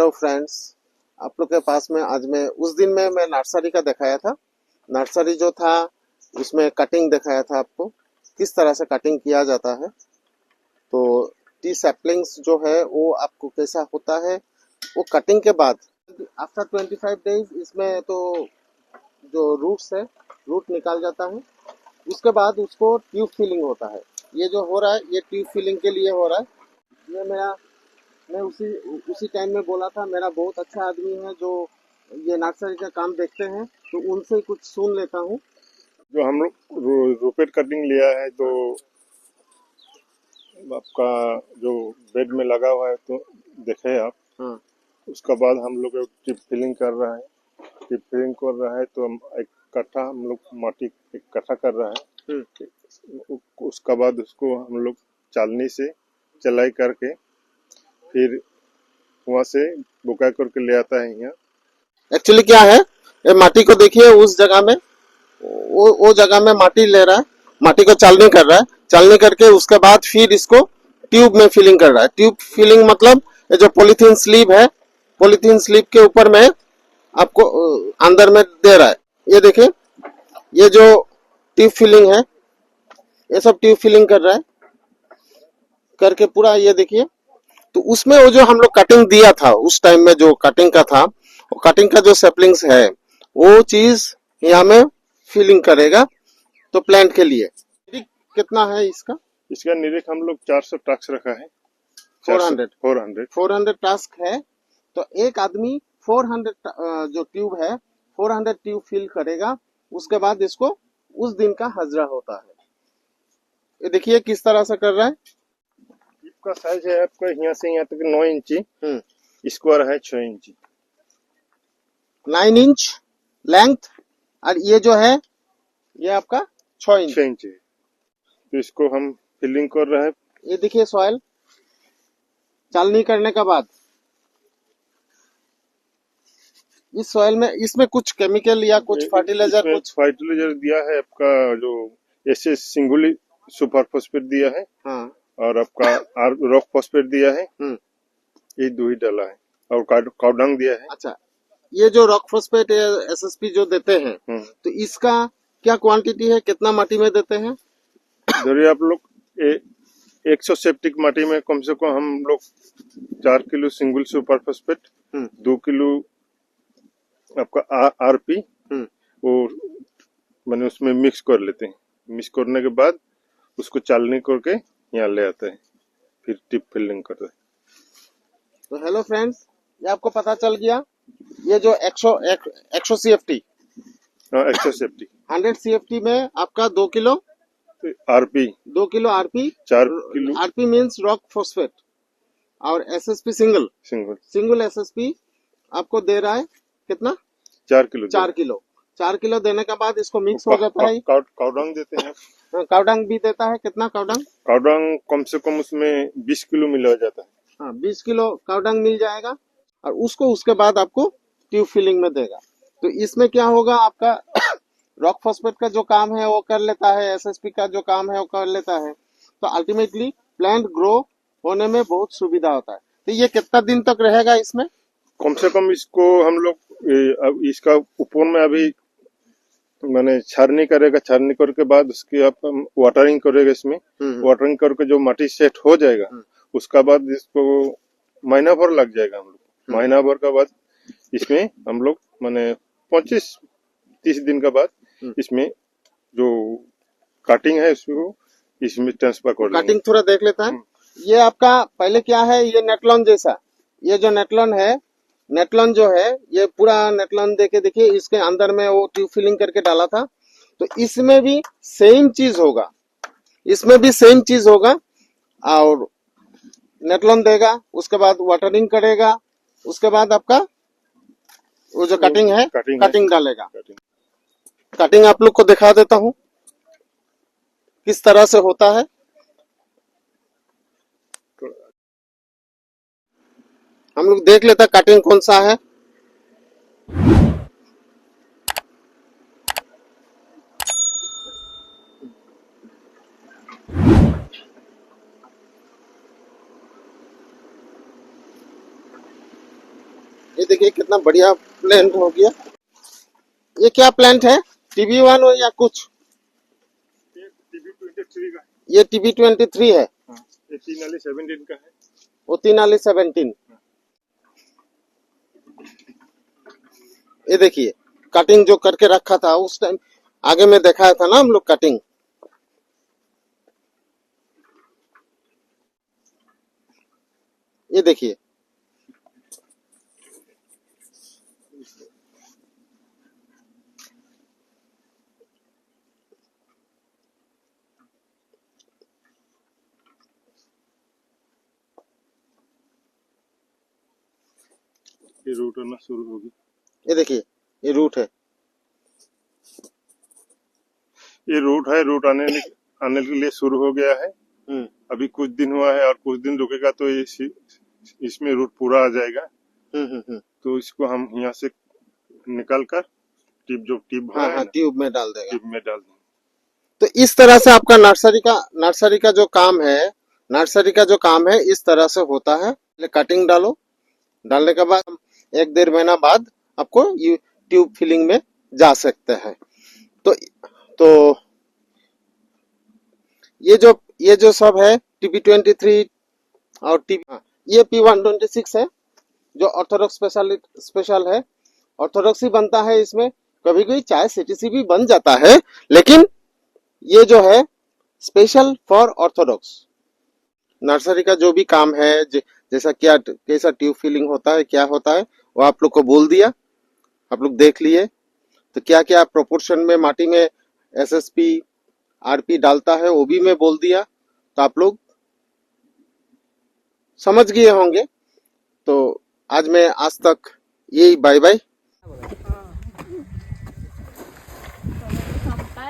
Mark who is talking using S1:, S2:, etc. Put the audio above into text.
S1: Hello friends, आप लोग के पास में आज मैं उस दिन में मैं नर्सरी का दिखाया था। नर्सरी जो था उसमें कटिंग दिखाया था आपको, किस तरह से कटिंग किया जाता है। तो टी सैपलिंग्स जो है वो आपको कैसा होता है, वो कटिंग के बाद आफ्टर 25 डेज इसमें तो जो रूट्स है, रूट निकाल जाता है। उसके बाद उसको ट्यूब फिलिंग होता है। ये जो हो रहा है ये ट्यूब फिलिंग के लिए हो रहा है। ये मैं उसी टाइम में बोला था, मेरा बहुत अच्छा आदमी है जो ये नर्सरी का काम देखते हैं, तो उनसे ही कुछ सुन लेता हूँ।
S2: जो हम लोग रोपेट कटिंग लिया है, तो आपका जो बेड में लगा हुआ है तो देखे आप।
S1: हाँ,
S2: उसका बाद हम लोग टिप फिलिंग कर रहा है। टिप फिलिंग कर रहा है तो हम एक कट्ठा, हम लोग माटी एक कट्ठा कर रहा है। उसका बाद उसको हम लोग चालनी से चलाई करके फिर वहाँ से बुका करके ले आता है यहाँ।
S1: एक्चुअली क्या है, ये माटी को देखिए, उस जगह में वो जगह में माटी ले रहा है, माटी को चालनी कर रहा है, चालनी करके उसके बाद फिर इसको ट्यूब में फिलिंग कर रहा है। ट्यूब फिलिंग मतलब ये जो पॉलीथीन स्लीव है, पॉलीथीन स्लीव के ऊपर में आपको अंदर में दे रहा है। ये देखिए, ये जो ट्यूब फिलिंग है, ये सब ट्यूब फिलिंग कर रहा है करके पूरा। ये देखिए, तो उसमें वो जो हम लोग कटिंग दिया था उस टाइम में, जो कटिंग का था, वो कटिंग का जो सेपलिंग्स है वो चीज यहाँ में फिलिंग करेगा। तो प्लांट के लिए कितना है इसका?
S2: इसका निरीख हम लोग 400 टक्स रखा है।
S1: 400 टास्क है। तो एक आदमी 400 जो ट्यूब है, 400 ट्यूब फिल करेगा। उसके बाद इसको उस दिन का हाजिरा होता है। ये देखिए किस तरह से कर रहा है।
S2: इसका साइज है आपका यहाँ से यहाँ तक 9 इंची, स्क्वायर है 6 इंची।
S1: 9 इंच लेंथ, और ये जो है ये आपका 6 इंच
S2: है। तो इसको हम फिलिंग कर रहे हैं।
S1: ये देखिए सॉइल चालनी करने के बाद इस सॉइल में, इसमें कुछ केमिकल या कुछ फर्टिलाइजर, कुछ
S2: फर्टिलाइजर दिया है आपका, जो ऐसे सिंगुली सुपर फॉस्फेट दिया है।
S1: हाँ,
S2: और आपका रॉक फॉस्फेट दिया है। ये दो ही डाला है, और काउडंग दिया है।
S1: अच्छा, ये जो रॉक फॉस्फेट एसएसपी जो देते हैं, तो इसका क्या क्वांटिटी है, कितना माटी में देते हैं?
S2: धरिए आप लोग 100 सेप्टिक माटी में कम से कम हम लोग 4 kilo single super phosphate, 2 kilo आपका आरपी, और मैंने उसमें मिक्स कर लेते हैं। मिक्स करने के बाद उसको चालनी करके यहाँ ले आते हैं, फिर टिप फिलिंग करते हैं।
S1: तो हेलो फ्रेंड्स, ये आपको पता चल गया, ये जो 100 सीएफटी,
S2: 100 सेप्टिक
S1: 100 सीएफटी में आपका 2 kilo
S2: RP,
S1: 2 kilo RP,
S2: 4 kilo
S1: RP means rock phosphate, और एसएसपी सिंगल एसएसपी आपको दे रहा है कितना?
S2: 4 किलो
S1: 4 किलो देने के बाद इसको मिक्स हो जाता है।
S2: काउडंग देते हैं।
S1: काउडंग भी देता है, कितना काउडंग?
S2: काउडंग कम से कम उसमें 20 किलो मिला जाता है।
S1: हाँ, 20 किलो काउडंग मिल जाएगा, और उसको उसके बाद आपको ट्यूब फिलिंग में देगा। तो इसमें क्या होगा, आपका रॉक फॉस्फेट का जो काम है वो कर लेता है, एसएसपी का जो काम है वो कर लेता है। तो अल्टीमेटली प्लांट ग्रो होने में बहुत सुविधा होता है। तो ये कितना दिन तक रहेगा इसमें?
S2: कम से कम इसको हम लोग इसका ऊपर में अभी मैंने छारनी करेगा, छारनी करके बाद उसकी आप वाटरिंग करेगा। इसमें वाटरिंग करके जो माटी सेट हो जाएगा, उसका बाद इसको महीना भर लग जाएगा। हम लोग महीना भर का बाद इसमें हम लोग मैंने 25-30 दिन के बाद इसमें जो कटिंग है उसको इसमें ट्रांसफर कर लेंगे।
S1: कटिंग थोड़ा देख लेता है। ये आपका पहले क्या है, ये नेटलॉन जैसा, ये जो नेटलॉन है, नेटलॉन जो है ये पूरा नेटलॉन देके देखिए, इसके अंदर में वो ट्यूब फिलिंग करके डाला था। तो इसमें भी सेम चीज होगा, इसमें भी सेम चीज होगा। और नेटलॉन देगा, उसके बाद वाटरिंग करेगा, उसके बाद आपका वो जो कटिंग है, कटिंग डालेगा। कटिंग आप लोग को दिखा देता हूँ किस तरह से होता है। हम लोग देख लेते हैं कटिंग कौन सा है। ये देखिए कितना बढ़िया प्लांट हो गया। ये क्या प्लांट है? TB1 हो या कुछ?
S2: ये TB23 का है।
S1: ये TB23 है।
S2: हाँ, ये 3 वाली 17 का है।
S1: वो 3 वाली 17। ये देखिए कटिंग जो करके रखा था उस टाइम आगे में दिखाया था ना हम लोग कटिंग। ये देखिए
S2: ये रूट आना शुरू होगी।
S1: ये देखिए ये रूट है।
S2: ये रूट है, रूट आने के लिए शुरू हो गया है। अभी कुछ दिन हुआ है और कुछ दिन रुकेगा तो ये इसमें रूट पूरा आ जाएगा। तो इसको हम यहाँ से निकाल कर टिप
S1: हाँ हाँ ट्यूब में डाल देगा।
S2: टिप में डाल देंगे।
S1: तो इस तरह से आपका नर्सरी का जो काम है, नर्सरी का जो काम है इस तरह से होता है। पहले कटिंग डालो, डालने के बाद 1-1.5 महीना बाद आपको ये ट्यूब फिलिंग में जा सकते हैं। तो ये जो सब है TB23 और ये P126 है जो ऑर्थोडॉक्स स्पेशल है। ऑर्थोडॉक्स ही बनता है इसमें, कभी कभी चाहे CTC भी बन जाता है, लेकिन ये जो है स्पेशल फॉर ऑर्थोडॉक्स। नर्सरी का जो भी काम है जैसा कैसा ट्यूब फिलिंग होता है, क्या होता है, वो आप लोग को बोल दिया, आप लोग देख लिए। तो क्या क्या प्रोपोर्शन में माटी में SSP RP डालता है वो भी मैं बोल दिया, तो आप लोग समझ गए होंगे। तो आज तक यही, बाय बाय।
S3: Sampai